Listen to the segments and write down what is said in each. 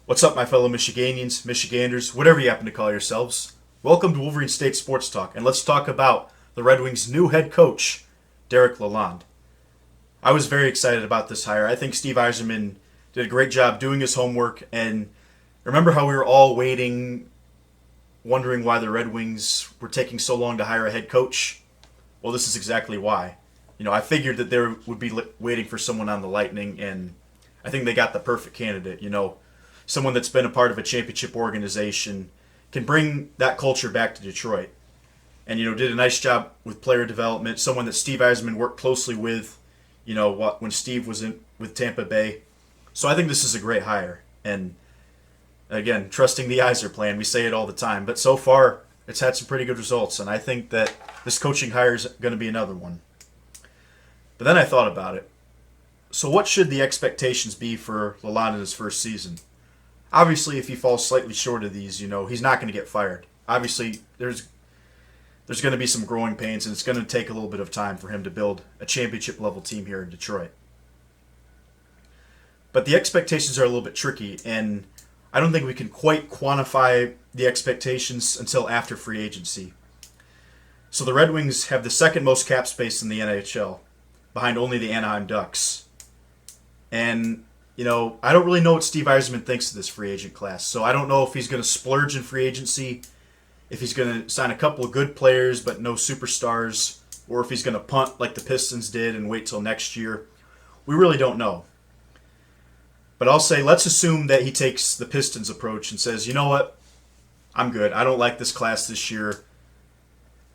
What's up, my fellow Michiganians, Michiganders, whatever you happen to call yourselves? Welcome to Wolverine State Sports Talk, and let's talk about the Red Wings' new head coach, Derek Lalonde. I was very excited about this hire. I think Steve Yzerman did a great job doing his homework, and remember how we were all waiting, wondering why the Red Wings were taking so long to hire a head coach? Well, this is exactly why. I figured that they would be waiting for someone on the Lightning, and I think they got the perfect candidate. Someone that's been a part of a championship organization, can bring that culture back to Detroit. And, did a nice job with player development, someone that Steve Yzerman worked closely with, when Steve was with Tampa Bay. So I think this is a great hire. And, again, trusting the Yzer plan, we say it all the time. But so far, it's had some pretty good results. And I think that this coaching hire is going to be another one. But then I thought about it. So what should the expectations be for Lalonde in his first season? Obviously, if he falls slightly short of these, he's not going to get fired. Obviously, there's going to be some growing pains, and it's going to take a little bit of time for him to build a championship-level team here in Detroit. But the expectations are a little bit tricky, and I don't think we can quite quantify the expectations until after free agency. So the Red Wings have the second most cap space in the NHL, behind only the Anaheim Ducks. And I don't really know what Steve Yzerman thinks of this free agent class. So I don't know if he's going to splurge in free agency, if he's going to sign a couple of good players but no superstars, or if he's going to punt like the Pistons did and wait till next year. We really don't know. But I'll say let's assume that he takes the Pistons approach and says, you know what, I'm good. I don't like this class this year.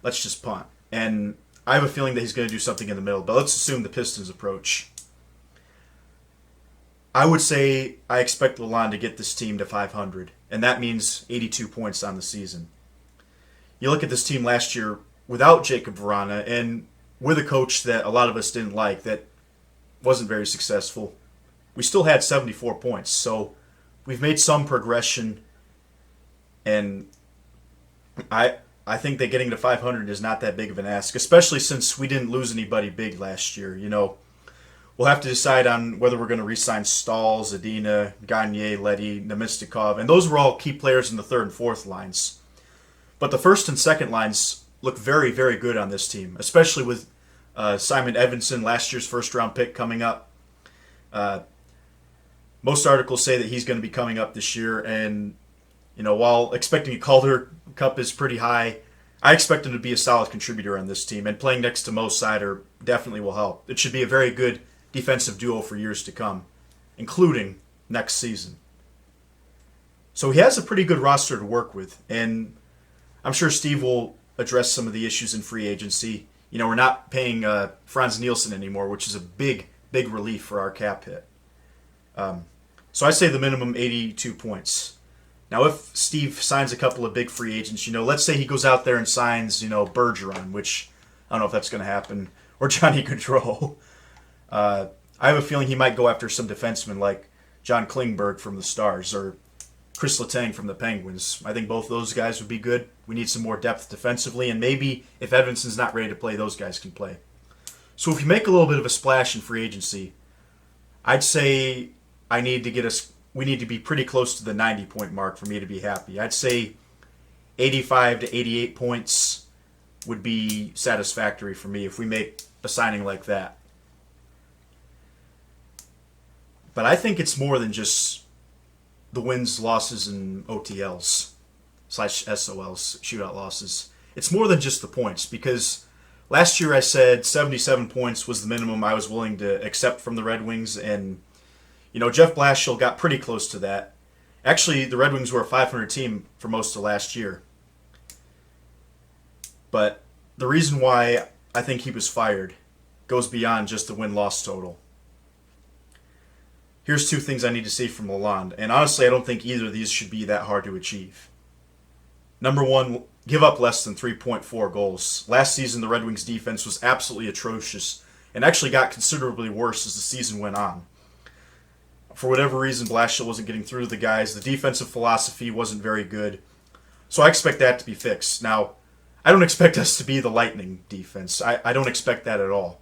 Let's just punt. And I have a feeling that he's going to do something in the middle, but let's assume the Pistons approach. I would say I expect Lalonde to get this team to 500, and that means 82 points on the season. You look at this team last year without Jacob Vrana and with a coach that a lot of us didn't like, that wasn't very successful. We still had 74 points, so we've made some progression, and I think that getting to 500 is not that big of an ask, especially since we didn't lose anybody big last year. We'll have to decide on whether we're going to re-sign Stahl, Zadina, Gagne, Leddy, Nemistikov, and those were all key players in the third and fourth lines. But the first and second lines look very, very good on this team, especially with Simon Edvinsson, last year's first-round pick, coming up. Most articles say that he's going to be coming up this year, and while expecting a Calder Cup is pretty high, I expect him to be a solid contributor on this team, and playing next to Mo Seider definitely will help. It should be a very good defensive duo for years to come, including next season. So he has a pretty good roster to work with, and I'm sure Steve will address some of the issues in free agency. We're not paying Franz Nielsen anymore, which is a big, big relief for our cap hit. So I say the minimum 82 points. Now, if Steve signs a couple of big free agents, let's say he goes out there and signs, Bergeron, which I don't know if that's going to happen, or Johnny Gaudreau. I have a feeling he might go after some defensemen like John Klingberg from the Stars or Chris Letang from the Penguins. I think both those guys would be good. We need some more depth defensively, and maybe if Edvinsson's not ready to play, those guys can play. So if you make a little bit of a splash in free agency, I'd say we need to be pretty close to the 90-point mark for me to be happy. I'd say 85 to 88 points would be satisfactory for me if we make a signing like that. But I think it's more than just the wins, losses, and OTLs / SOLs, shootout losses. It's more than just the points, because last year I said 77 points was the minimum I was willing to accept from the Red Wings, and Jeff Blashill got pretty close to that. Actually, the Red Wings were a 500 team for most of last year. But the reason why I think he was fired goes beyond just the win-loss total. Here's two things I need to see from Lalonde, and honestly, I don't think either of these should be that hard to achieve. Number one, give up less than 3.4 goals. Last season, the Red Wings' defense was absolutely atrocious and actually got considerably worse as the season went on. For whatever reason, Blashill wasn't getting through to the guys. The defensive philosophy wasn't very good, so I expect that to be fixed. Now, I don't expect us to be the Lightning defense. I don't expect that at all,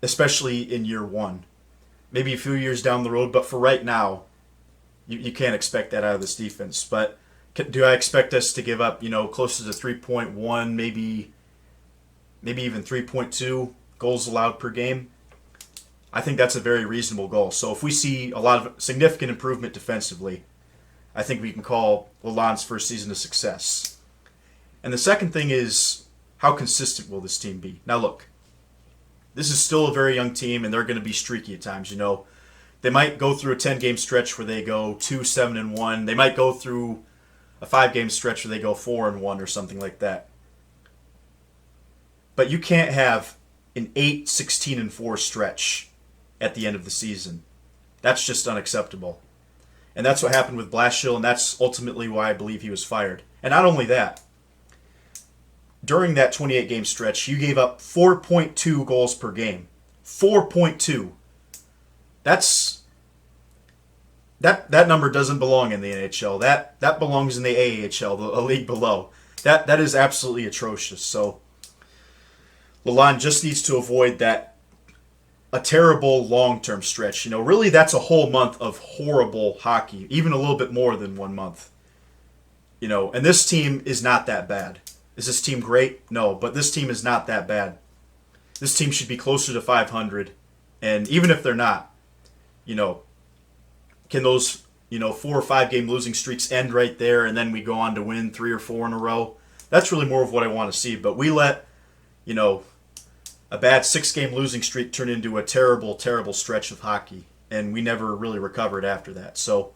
especially in year one. Maybe a few years down the road, but for right now, You can't expect that out of this defense. But do I expect us to give up, closer to 3.1, maybe even 3.2 goals allowed per game? I think that's a very reasonable goal. So if we see a lot of significant improvement defensively, I think we can call Lalonde's first season a success. And the second thing is, how consistent will this team be? Now look, this is still a very young team, and they're going to be streaky at times. They might go through a 10-game stretch where they go 2-7-1. They might go through a 5-game stretch where they go 4-1 or something like that. But you can't have an 8-16-4 stretch at the end of the season. That's just unacceptable. And that's what happened with Blashill, and that's ultimately why I believe he was fired. And not only that, during that 28-game stretch, you gave up 4.2 goals per game. 4.2. That number doesn't belong in the NHL. That belongs in the AHL, a league below. That is absolutely atrocious. So Lalonde just needs to avoid a terrible long-term stretch. Really that's a whole month of horrible hockey, even a little bit more than 1 month. And this team is not that bad. Is this team great? No, but this team is not that bad. This team should be closer to 500. And even if they're not, can those, 4 or 5 game losing streaks end right there and then we go on to win 3 or 4 in a row? That's really more of what I want to see. But we let, a bad 6-game losing streak turn into a terrible, terrible stretch of hockey. And we never really recovered after that. So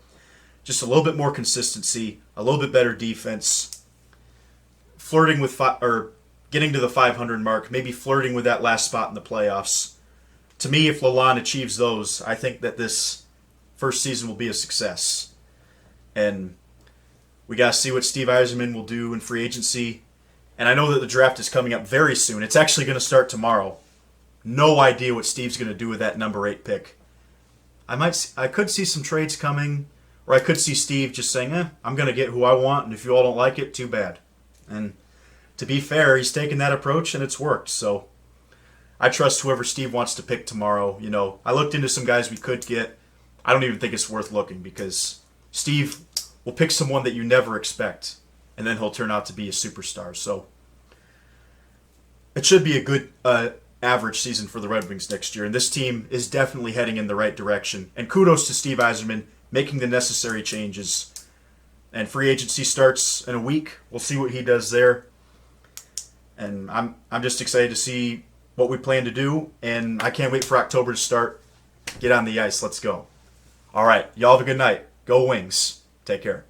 just a little bit more consistency, a little bit better defense, flirting with getting to the 500 mark, maybe flirting with that last spot in the playoffs. To me, if Lalonde achieves those, I think that this first season will be a success. And we got to see what Steve Yzerman will do in free agency. And I know that the draft is coming up very soon. It's actually going to start tomorrow. No idea what Steve's going to do with that number 8 pick. I could see some trades coming, or I could see Steve just saying, I'm going to get who I want, and if you all don't like it, too bad. And to be fair, he's taken that approach, and it's worked. So I trust whoever Steve wants to pick tomorrow. I looked into some guys we could get. I don't even think it's worth looking because Steve will pick someone that you never expect, and then he'll turn out to be a superstar. So it should be a good average season for the Red Wings next year, and this team is definitely heading in the right direction. And kudos to Steve Yzerman making the necessary changes. And free agency starts in a week. We'll see what he does there. And I'm just excited to see what we plan to do, and I can't wait for October to start. Get on the ice. Let's go. All right. Y'all have a good night. Go Wings. Take care.